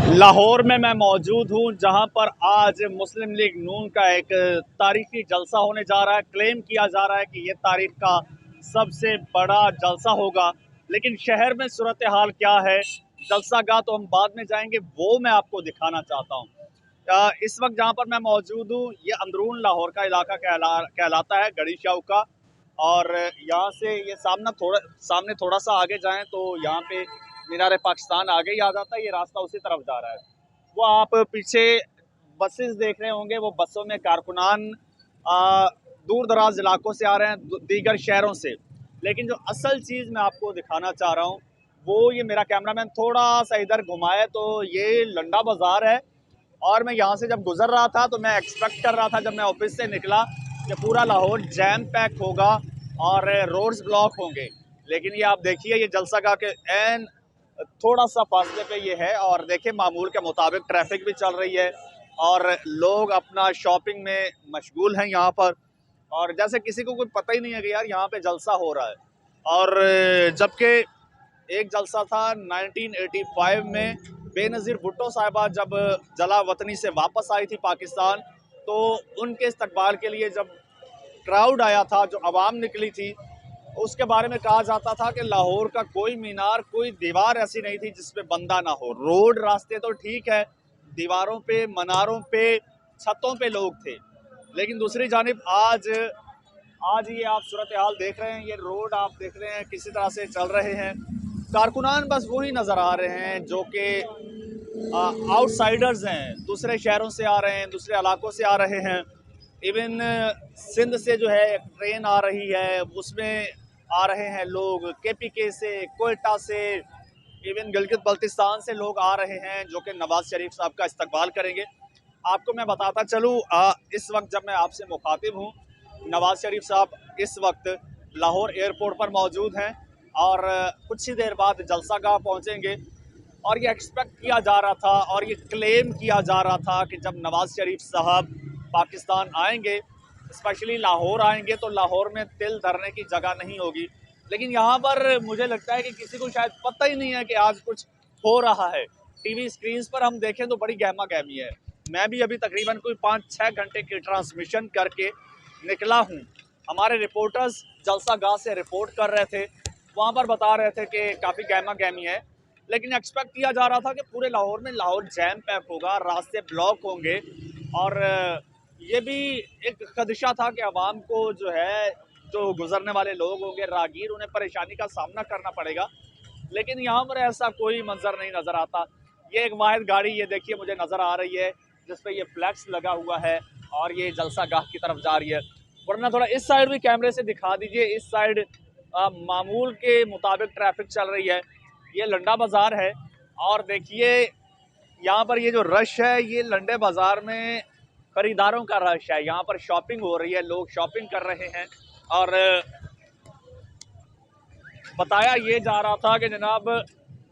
लाहौर में मैं मौजूद हूँ, जहाँ पर आज मुस्लिम लीग नून का एक तारीखी जलसा होने जा रहा है। क्लेम किया जा रहा है कि ये तारीख का सबसे बड़ा जलसा होगा, लेकिन शहर में सूरत हाल क्या है, जलसा गाह तो हम बाद में जाएंगे, वो मैं आपको दिखाना चाहता हूँ। इस वक्त जहाँ पर मैं मौजूद हूँ, ये अंदरून लाहौर का इलाका कहलाता है, गड़ी शाह का। और यहाँ से ये सामने थोड़ा सा आगे जाएं तो यहाँ पे मीनार पाकिस्तान आगे ही आ जाता है। ये रास्ता उसी तरफ जा रहा है। वो आप पीछे बसेस देख रहे होंगे, वो बसों में कारकुनान दूर दराज इलाकों से आ रहे हैं, दीगर शहरों से। लेकिन जो असल चीज़ मैं आपको दिखाना चाह रहा हूँ, वो ये मेरा कैमरामैन थोड़ा सा इधर घुमाए तो ये लंडा बाज़ार है। और मैं यहाँ से जब गुजर रहा था तो मैं एक्सपेक्ट कर रहा था, जब मैं ऑफिस से निकला, कि पूरा लाहौर जैम पैक होगा और रोड्स ब्लॉक होंगे। लेकिन ये आप देखिए, ये जलसागाह के एन थोड़ा सा फासले पे ये है। और देखिए, मामूल के मुताबिक ट्रैफिक भी चल रही है और लोग अपना शॉपिंग में मशगूल हैं यहाँ पर। और जैसे किसी को कोई पता ही नहीं है कि यार यहाँ पे जलसा हो रहा है। और जबकि एक जलसा था 1985 में, बेनज़ीर भुट्टो साहिबा जब जला वतनी से वापस आई थी पाकिस्तान, तो उनके इस्तकबाल के लिए जब क्राउड आया था, जो आवाम निकली थी, उसके बारे में कहा जाता था कि लाहौर का कोई मीनार, कोई दीवार ऐसी नहीं थी जिसपे बंदा ना हो। रोड रास्ते तो ठीक है, दीवारों पे, मनारों पे, छतों पे लोग थे। लेकिन दूसरी जानिब आज आज ये आप सूरत हाल देख रहे हैं, ये रोड आप देख रहे हैं किसी तरह से चल रहे हैं। कारकुनान बस वही नज़र आ रहे हैं जो कि आउटसाइडर्स हैं, दूसरे शहरों से आ रहे हैं, दूसरे इलाकों से आ रहे हैं। इवन सिंध से जो है एक ट्रेन आ रही है, उसमें आ रहे हैं लोग, केपीके से, कोयटा से, इवन गिलगित बल्तिस्तान से लोग आ रहे हैं जो कि नवाज शरीफ साहब का इस्तकबाल करेंगे। आपको मैं बताता चलूँ, इस वक्त जब मैं आपसे मुखातिब हूँ, नवाज शरीफ साहब इस वक्त लाहौर एयरपोर्ट पर मौजूद हैं और कुछ ही देर बाद जलसागाह पहुँचेंगे। और ये एक्सपेक्ट किया जा रहा था और ये क्लेम किया जा रहा था कि जब नवाज शरीफ साहब पाकिस्तान आएंगे, स्पेशली लाहौर आएंगे, तो लाहौर में तिल धरने की जगह नहीं होगी। लेकिन यहाँ पर मुझे लगता है कि किसी को शायद पता ही नहीं है कि आज कुछ हो रहा है। टीवी स्क्रीन पर हम देखें तो बड़ी गहमा गहमी है। मैं भी अभी तकरीबन कोई 5-6 घंटे की ट्रांसमिशन करके निकला हूँ। हमारे रिपोर्टर्स जलसा गाह से रिपोर्ट कर रहे थे, वहाँ पर बता रहे थे कि काफ़ी गहमा गहमी है। लेकिन एक्सपेक्ट किया जा रहा था कि पूरे लाहौर में लाहौर जैम पैक होगा, रास्ते ब्लॉक होंगे। और ये भी एक खदशा था कि आवाम को जो है, जो गुजरने वाले लोग होंगे, राहगीर, उन्हें परेशानी का सामना करना पड़ेगा। लेकिन यहाँ पर ऐसा कोई मंजर नहीं नज़र आता। ये एक वाहिद गाड़ी, ये देखिए मुझे नज़र आ रही है, जिसपे ये फ्लैक्स लगा हुआ है और ये जलसा गाह की तरफ जा रही है। वरना थोड़ा इस साइड भी कैमरे से दिखा दीजिए। इस साइड मामूल के मुताबिक ट्रैफिक चल रही है। ये लंडा बाज़ार है और देखिए यहाँ पर ये जो रश है, ये लंडे बाज़ार में खरीदारों का रश है। यहाँ पर शॉपिंग हो रही है, लोग शॉपिंग कर रहे हैं। और बताया ये जा रहा था कि जनाब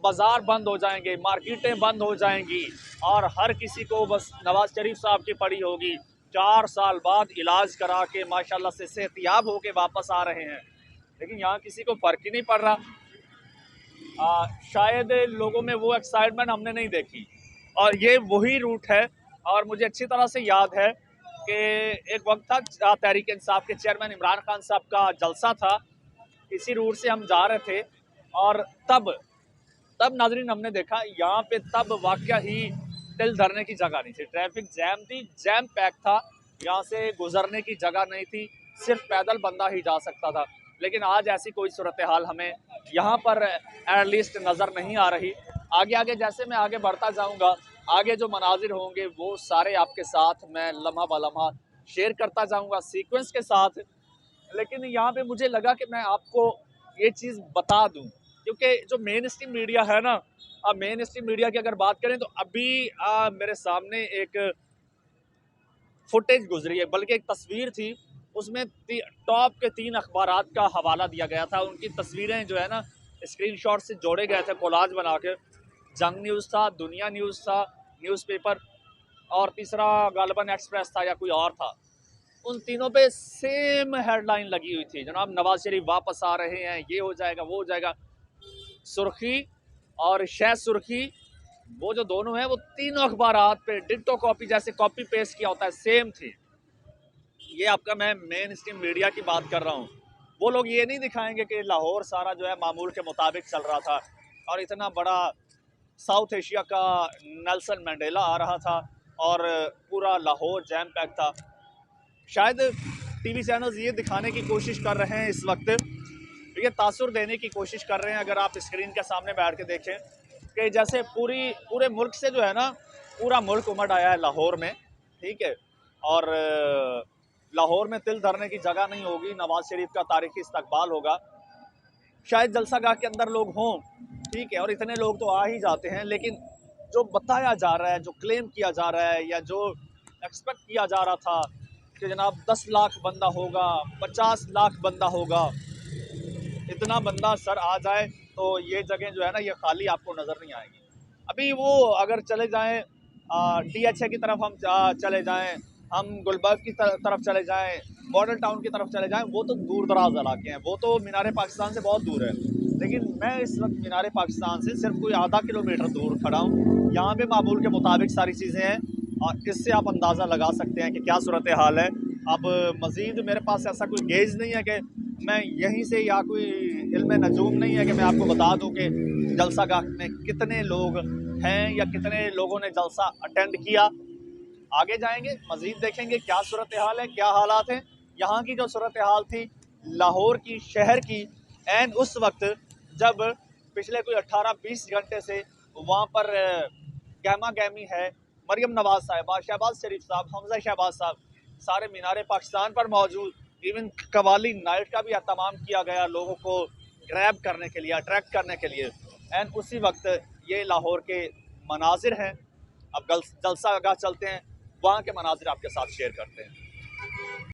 बाज़ार बंद हो जाएंगे, मार्केटें बंद हो जाएंगी और हर किसी को बस नवाज शरीफ साहब की पड़ी होगी। 4 साल बाद इलाज करा के माशाल्लाह से सेहतियाब होके वापस आ रहे हैं। लेकिन यहाँ किसी को फ़र्क ही नहीं पड़ रहा। शायद लोगों में वो एक्साइटमेंट हमने नहीं देखी। और ये वही रूट है। और मुझे अच्छी तरह से याद है कि एक वक्त था, तहरीक इंसाफ के चेयरमैन इमरान खान साहब का जलसा था, इसी रूट से हम जा रहे थे। और तब नाजरीन हमने देखा यहाँ पे, तब वाकया ही तिल धरने की जगह नहीं थी, ट्रैफिक जैम थी, जैम पैक था, यहाँ से गुजरने की जगह नहीं थी, सिर्फ पैदल बंदा ही जा सकता था। लेकिन आज ऐसी कोई सूरत हाल हमें यहाँ पर एटलीस्ट नज़र नहीं आ रही। आगे आगे जैसे मैं आगे बढ़ता जाऊँगा, आगे जो मनाजिर होंगे वो सारे आपके साथ मैं लम्हा ब लम्हा शेयर करता जाऊँगा सीक्वेंस के साथ। लेकिन यहाँ पे मुझे लगा कि मैं आपको ये चीज़ बता दूं, क्योंकि जो मेन स्ट्रीम मीडिया है ना, मेन स्ट्रीम मीडिया की अगर बात करें तो अभी मेरे सामने एक फुटेज गुजरी है, बल्कि एक तस्वीर थी, उसमें टॉप के 3 अखबारात का हवाला दिया गया था। उनकी तस्वीरें जो है ना, स्क्रीनशॉट से जोड़े गए थे, कोलाज बना के। जंग न्यूज़ था, दुनिया न्यूज़ था, न्यूज़पेपर, और तीसरा गालिबन एक्सप्रेस था या कोई और था। उन तीनों पे सेम हेडलाइन लगी हुई थी, जनाब नवाज शरीफ वापस आ रहे हैं, ये हो जाएगा, वो हो जाएगा। सुर्खी और शह सुर्खी वो जो दोनों हैं वो तीनों अखबारात पे डिट्टो कॉपी, जैसे कॉपी पेस्ट किया होता है, सेम थी। ये आपका मैं मेन स्ट्रीम मीडिया की बात कर रहा हूँ। वो लोग ये नहीं दिखाएंगे कि लाहौर सारा जो है मामूल के मुताबिक चल रहा था और इतना बड़ा साउथ एशिया का नेल्सन मंडेला आ रहा था और पूरा लाहौर जैम पैक था। शायद टीवी चैनल्स ये दिखाने की कोशिश कर रहे हैं इस वक्त, ये तासुर देने की कोशिश कर रहे हैं, अगर आप स्क्रीन के सामने बैठ के देखें, कि जैसे पूरे मुल्क से जो है ना, पूरा मुल्क उमड़ आया है लाहौर में, ठीक है। और लाहौर में तिल धरने की जगह नहीं होगी, नवाज शरीफ का तारीखी इस्तकबाल होगा। शायद जलसागाह के अंदर लोग हों, ठीक है, और इतने लोग तो आ ही जाते हैं, लेकिन जो बताया जा रहा है, जो क्लेम किया जा रहा है, या जो एक्सपेक्ट किया जा रहा था कि जनाब 10 लाख बंदा होगा, 50 लाख बंदा होगा, इतना बंदा सर आ जाए तो ये जगह जो है ना, ये खाली आपको नज़र नहीं आएगी। अभी वो अगर चले जाएं DHA की तरफ, हम चले जाएं, हम गुलबर्ग की तरफ चले जाएं, मॉडल टाउन की तरफ चले जाएं, वो तो दूर दराज इलाके हैं, वो तो मीनार पाकिस्तान से बहुत दूर है। लेकिन मैं इस वक्त मीनार पाकिस्तान से सिर्फ कोई आधा किलोमीटर दूर खड़ा हूँ। यहाँ पे मामूल के मुताबिक सारी चीज़ें हैं और इससे आप अंदाज़ा लगा सकते हैं कि क्या सूरत हाल है। अब मज़ीद मेरे पास ऐसा कोई गेज नहीं है कि मैं यहीं से, या कोई इल्म नजूम नहीं है कि मैं आपको बता दूं कि जलसागाह में कितने लोग हैं या कितने लोगों ने जलसा अटेंड किया। आगे जाएंगे, मज़ीद देखेंगे क्या सूरत हाल है, क्या हालात हैं। यहाँ की जो सूरत हाल थी लाहौर की, शहर की, एंड उस वक्त जब पिछले कोई 18-20 घंटे से वहाँ पर गहमा गहमी है, मरियम नवाज साहिबा, शहबाज शरीफ साहब, हमजा शहबाज साहब, सारे मीनार पाकिस्तान पर मौजूद। इवन कवाली नाइट का भी एहतमाम किया गया लोगों को ग्रैब करने के लिए, अट्रैक्ट करने के लिए। एंड उसी वक्त ये लाहौर के मनाजिर हैं। अब जलसा आगाह चलते हैं, वहाँ के मनाजिर आपके साथ शेयर करते हैं।